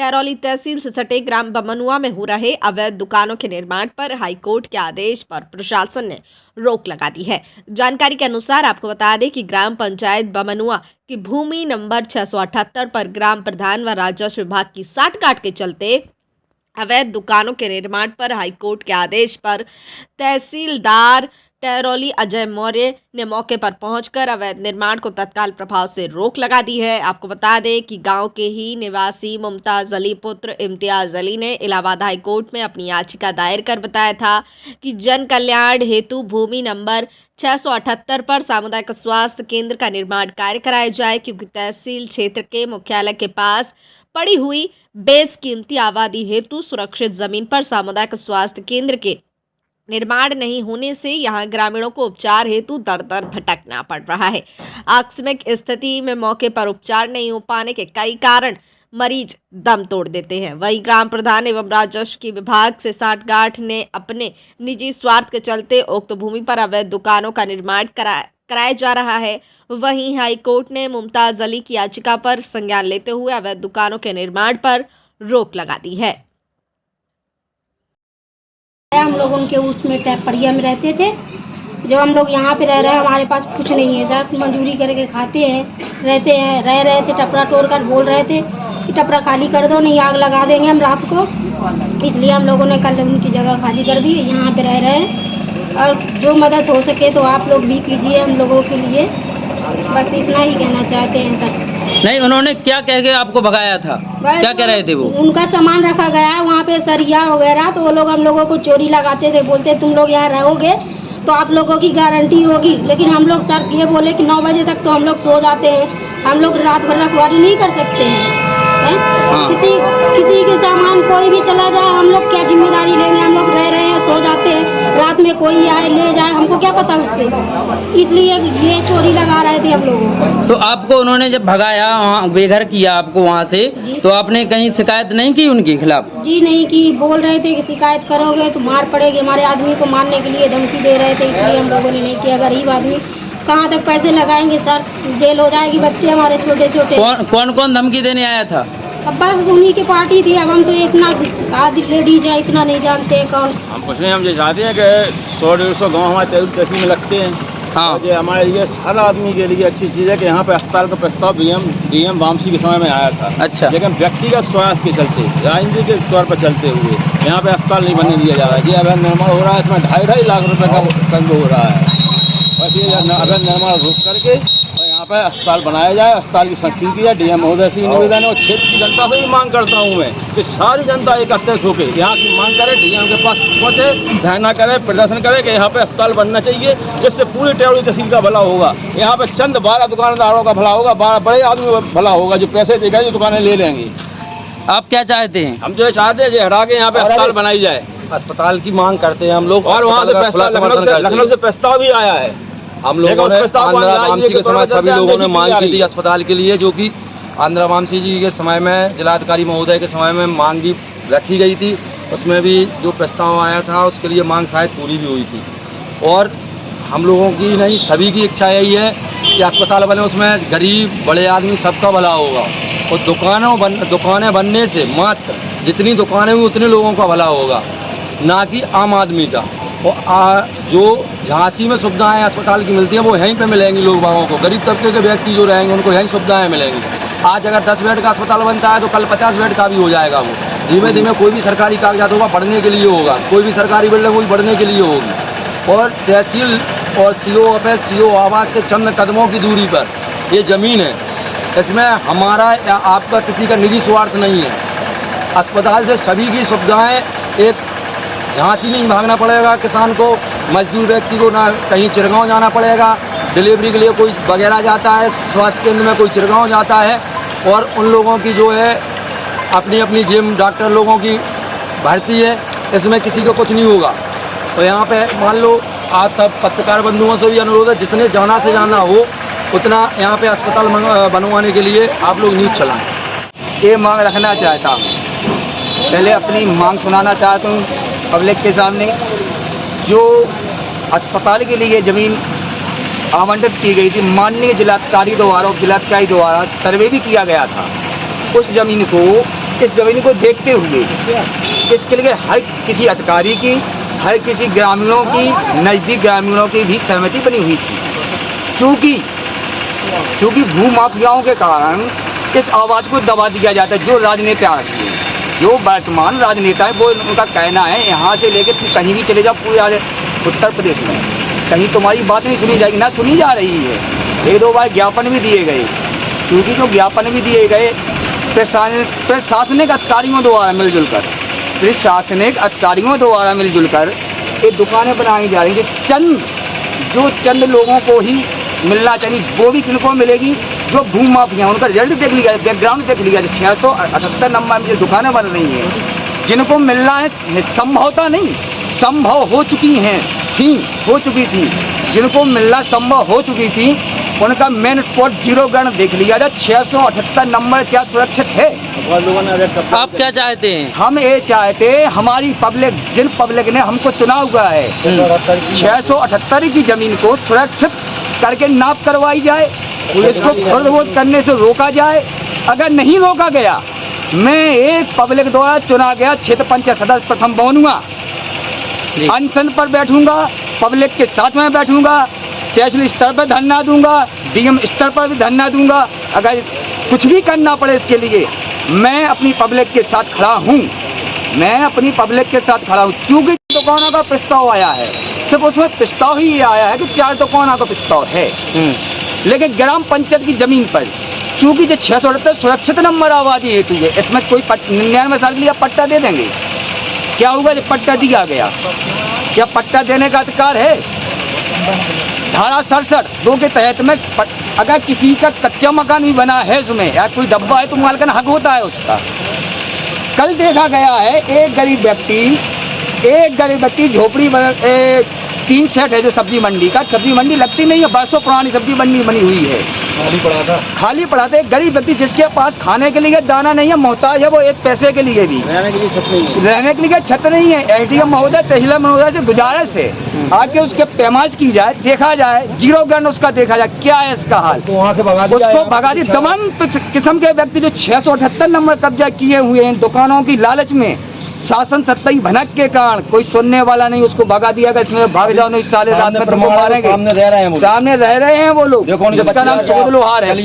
टैरौली तहसील से सटे ग्राम बमनुआ में हो रहे अवैध दुकानों के निर्माण पर हाईकोर्ट के आदेश पर प्रशासन ने रोक लगा दी है। जानकारी के अनुसार आपको बता दें कि ग्राम पंचायत बमनुआ की भूमि नंबर 678 पर ग्राम प्रधान व राजस्व विभाग की साठगांठ के चलते अवैध दुकानों के निर्माण पर हाईकोर्ट के आदेश पर तहसीलदार टैरौली अजय मौर्य ने मौके पर पहुंचकर अवैध निर्माण को तत्काल प्रभाव से रोक लगा दी है। आपको बता दें कि गांव के ही निवासी मुमताज अली पुत्र इम्तियाज अली ने इलाहाबाद हाई कोर्ट में अपनी याचिका दायर कर बताया था कि जन कल्याण हेतु भूमि नंबर 678 पर सामुदायिक स्वास्थ्य केंद्र का निर्माण कार्य कराया जाए, क्योंकि तहसील क्षेत्र के मुख्यालय के पास पड़ी हुई बेशकीमती आबादी हेतु सुरक्षित जमीन पर सामुदायिक स्वास्थ्य केंद्र के निर्माण नहीं होने से यहां ग्रामीणों को उपचार हेतु दर दर भटकना पड़ रहा है। आकस्मिक स्थिति में मौके पर उपचार नहीं हो पाने के कई कारण मरीज दम तोड़ देते हैं। वही ग्राम प्रधान एवं राजस्व की विभाग से साठगांठ ने अपने निजी स्वार्थ के चलते उक्त भूमि पर अवैध दुकानों का निर्माण कराया जा रहा है। वहीं हाईकोर्ट ने मुमताज अली की याचिका पर संज्ञान लेते हुए अवैध दुकानों के निर्माण पर रोक लगा दी है। हम लोग उनके उसमें टैपरिया में रहते थे। जब हम लोग यहाँ पे रह रहे हैं, हमारे पास कुछ नहीं है सर, मजदूरी करके खाते हैं, रहते हैं, रह रहे थे। टपरा तोड़ कर बोल रहे थे कि टपरा खाली कर दो, नहीं आग लगा देंगे हम रात को। इसलिए हम लोगों ने कल उनकी जगह खाली कर दी, यहाँ पे रह रहे हैं। और जो मदद हो सके तो आप लोग भी कीजिए हम लोगों के लिए, बस इतना ही कहना चाहते हैं सर। नहीं, उन्होंने क्या कह के आपको भगाया था? क्या कह रहे थे वो? उनका सामान रखा गया है वहाँ पे, सरिया वगैरह, तो वो लोग हम लोगों को चोरी लगाते थे। बोलते तुम लोग यहाँ रहोगे तो आप लोगों की गारंटी होगी, लेकिन हम लोग सर ये बोले कि 9 बजे तक तो हम लोग सो जाते हैं, हम लोग रात भर रखवाली नहीं कर सकते हैं। हाँ। किसी के सामान कोई भी चला जाए, हम लोग क्या जिम्मेदारी लेंगे? हम लोग रह रहे हैं, सो जाते हैं, रात में कोई आए ले जाए, हमको क्या पता उससे। इसलिए ये चोरी लगा रहे थे हम लोगों को। तो आपको उन्होंने जब भगाया, वहाँ बेघर किया आपको वहाँ से, तो आपने कहीं शिकायत नहीं की उनके खिलाफ? जी नहीं की, बोल रहे थे कि शिकायत करोगे तो मार पड़ेगी। हमारे आदमी को मारने के लिए धमकी दे रहे थे, इसलिए हम लोगों ने नहीं किया। गरीब आदमी कहाँ तक पैसे लगाएंगे सर, जेल हो जाएगी, बच्चे हमारे छोटे छोटे। कौन कौन धमकी देने आया था? अब बस उन्हीं की पार्टी थी। अब हम तो इतना आदि लेडीज है, इतना नहीं जानते हैं कौन। हम कुछ नहीं, हम ये चाहते हैं कि 100-150 गाँव हमारे तहसील में लगते हैं। हाँ, ये हमारे लिए हर आदमी के लिए अच्छी चीज़ है कि यहाँ पे अस्पताल का प्रस्ताव डीएम वामसी के समय में आया था। अच्छा। लेकिन व्यक्तिगत स्वास्थ्य के चलते, राजनीति के तौर पर चलते हुए यहाँ पे अस्पताल नहीं बनने दिया जा रहा है। ये अवैध निर्माण हो रहा है, इसमें 2.5 लाख रुपए का खर्च हो रहा है। बस ये अवैध निर्माण रोक करके और यहाँ पे अस्पताल बनाया जाए, अस्पताल की संस्कृति की जाए। डीएम महोदय से निवेदन है और क्षेत्र की जनता से भी मांग करता हूँ मैं कि सारी जनता एकत्रित होकर यहाँ की मांग करे, डीएम के पास पहुँचे, धरना करे, प्रदर्शन करे कि यहाँ पे अस्पताल बनना चाहिए, जिससे पूरी टैरौली तहसील का भला होगा। यहाँ पे चंद 12 दुकानदारों का भला होगा, 12 बड़े आदमी का भला होगा, जो पैसे देगा जो दुकानें ले लेंगे। आप क्या चाहते हैं? हम जो चाहते हैं ये हटा के यहाँ पे अस्पताल बनाई जाए। अस्पताल की मांग करते हैं हम लोग। और वहाँ से लखनऊ से प्रस्ताव भी आया है। हम लोगों ने आंध्रा वामसी के समय सभी लोगों ने मांग की थी अस्पताल के लिए, जो कि आंध्रा वामसी जी के समय में, जिलाधिकारी महोदय के समय में मांग भी रखी गई थी। उसमें भी जो प्रस्ताव आया था उसके लिए मांग शायद पूरी भी हुई थी। और हम लोगों की नहीं, सभी की इच्छा यही है कि अस्पताल बने, उसमें गरीब बड़े आदमी सबका भला होगा। और दुकानें बनने से मात्र जितनी दुकानें हुई उतने लोगों का भला होगा, ना कि आम आदमी का। और जो झांसी में सुविधाएं अस्पताल की मिलती हैं वो यहीं पे मिलेंगी लोग बागों को। गरीब तबके के व्यक्ति जो रहेंगे उनको यहीं सुविधाएं मिलेंगी। आज अगर 10 बेड का अस्पताल बनता है तो कल 50 बेड का भी हो जाएगा। वो धीमे धीमे कोई भी सरकारी कागजात होगा बढ़ने के लिए होगा, कोई भी सरकारी बिल्डिंग होगी बढ़ने के लिए होगी। और तहसील और सीओ ऑफिस, सीओ आवास से चंद कदमों की दूरी पर ये ज़मीन है। इसमें हमारा या आपका किसी का निजी स्वार्थ नहीं है। अस्पताल से सभी की सुविधाएँ, एक झांसी नहीं भागना पड़ेगा किसान को, मजदूर व्यक्ति को ना कहीं चिरगांव जाना पड़ेगा। डिलीवरी के लिए कोई वगैरह जाता है, स्वास्थ्य केंद्र में कोई चिरगांव जाता है, और उन लोगों की जो है अपनी अपनी जिम डॉक्टर लोगों की भर्ती है, इसमें किसी को कुछ नहीं होगा। तो यहाँ पे मान लो आप सब पत्रकार बंधुओं से भी अनुरोध है, जितने जाना से जाना हो उतना यहाँ पे अस्पताल बनवाने के लिए आप लोग न्यूज़ चलाएँ। ये मांग रखना चाहता हूँ, पहले अपनी मांग सुनाना चाहता हूँ पब्लिक के सामने। जो अस्पताल के लिए ज़मीन आवंटित की गई थी, माननीय जिलाधिकारी द्वारा और जिलाधिकारी द्वारा सर्वे भी किया गया था। उस ज़मीन को इस जमीन को देखते हुए इसके लिए हर किसी अधिकारी की, हर किसी ग्रामीणों की, नज़दीक ग्रामीणों की भी सहमति बनी हुई थी। क्योंकि भू माफियाओं के कारण इस आवाज़ को दबा दिया जाता है। जो राजनेता हैं, जो वर्तमान राजनेता है, वो उनका कहना है यहाँ से लेकर तुम कहीं भी चले जाओ पूरे उत्तर प्रदेश में, कहीं तुम्हारी बात नहीं सुनी जाएगी, ना सुनी जा रही है। 1-2 बार ज्ञापन भी दिए गए, क्योंकि जो ज्ञापन भी दिए गए प्रशासनिक अधिकारियों द्वारा मिलजुल कर ये दुकानें बनाई जा रही हैं। जो चंद लोगों को ही मिलना चाहिए, वो भी किनको मिलेगी? जो भू माफिया, उनका रिजल्ट देख लिया, बैकग्राउंड देख लिया। 678 नंबर में जो दुकानें बन रही हैं, जिनको मिलना है, संभवता नहीं, संभव हो चुकी थी, जिनको मिलना संभव हो चुकी थी, उनका मेन स्पॉट जीरो ग्राउंड देख लिया जाए। 678 नंबर क्या सुरक्षित है? आप क्या चाहते हैं? हम ये चाहते हैं, हमारी पब्लिक, जिन पब्लिक ने हमको चुना हुआ है, 678 की जमीन को सुरक्षित करके नाप करवाई जाए, इसको खुर्द करने से रोका जाए। अगर नहीं रोका गया, मैं एक पब्लिक द्वारा चुना गया क्षेत्र पंचायत सदस्य प्रथम बमनुआ अनशन पर बैठूंगा, पब्लिक के साथ में बैठूंगा, तहसील स्तर पर धरना दूंगा, डीएम स्तर पर भी धरना दूंगा। अगर कुछ भी करना पड़े इसके लिए, मैं अपनी पब्लिक के साथ खड़ा हूँ, क्योंकि दुकानों का प्रस्ताव आया है, सिर्फ उसमें प्रस्ताव ही आया है कि 4 दुकानों का प्रस्ताव है, लेकिन ग्राम पंचायत की जमीन पर, क्योंकि जो 678 सुरक्षित नंबर आबादी हेतु है, इसमें कोई 99 साल के लिए पट्टा दे देंगे, क्या होगा जब पट्टा दिया गया? क्या पट्टा देने का अधिकार है? धारा 67(2) के तहत में अगर किसी का कच्चा मकान भी बना है उसमें, या कोई डब्बा है, तो मालिकान हक होता है उसका। कल देखा गया है एक गरीब व्यक्ति झोपड़ी 3 सेट है, जो सब्जी मंडी लगती नहीं है, बरसों पुरानी सब्जी मंडी बनी हुई है, खाली पड़ा था। एक गरीब व्यक्ति जिसके पास खाने के लिए दाना नहीं है, मोहताज है वो एक पैसे के लिए भी, रहने के लिए छत नहीं है। एसडीएम महोदय, तहसीलदार महोदय से गुजारिश है, आके उसके पैमाइश की जाए, देखा जाए, जीरो ग्राउंड उसका देखा जाए, क्या है इसका हाल, वहाँ से भगा दी। तमाम किस्म के व्यक्ति जो 678 नंबर कब्जा किए हुए हैं दुकानों की लालच में, शासन सत्ता ही भनक के कारण कोई सुनने वाला नहीं, उसको भगा दिया गया। इसमें भाग जाओ, नहीं साले रात में तुमको मारेंगे। सामने रह रहे हैं वो लोग, जिसका नाम चौधरी लोहार है।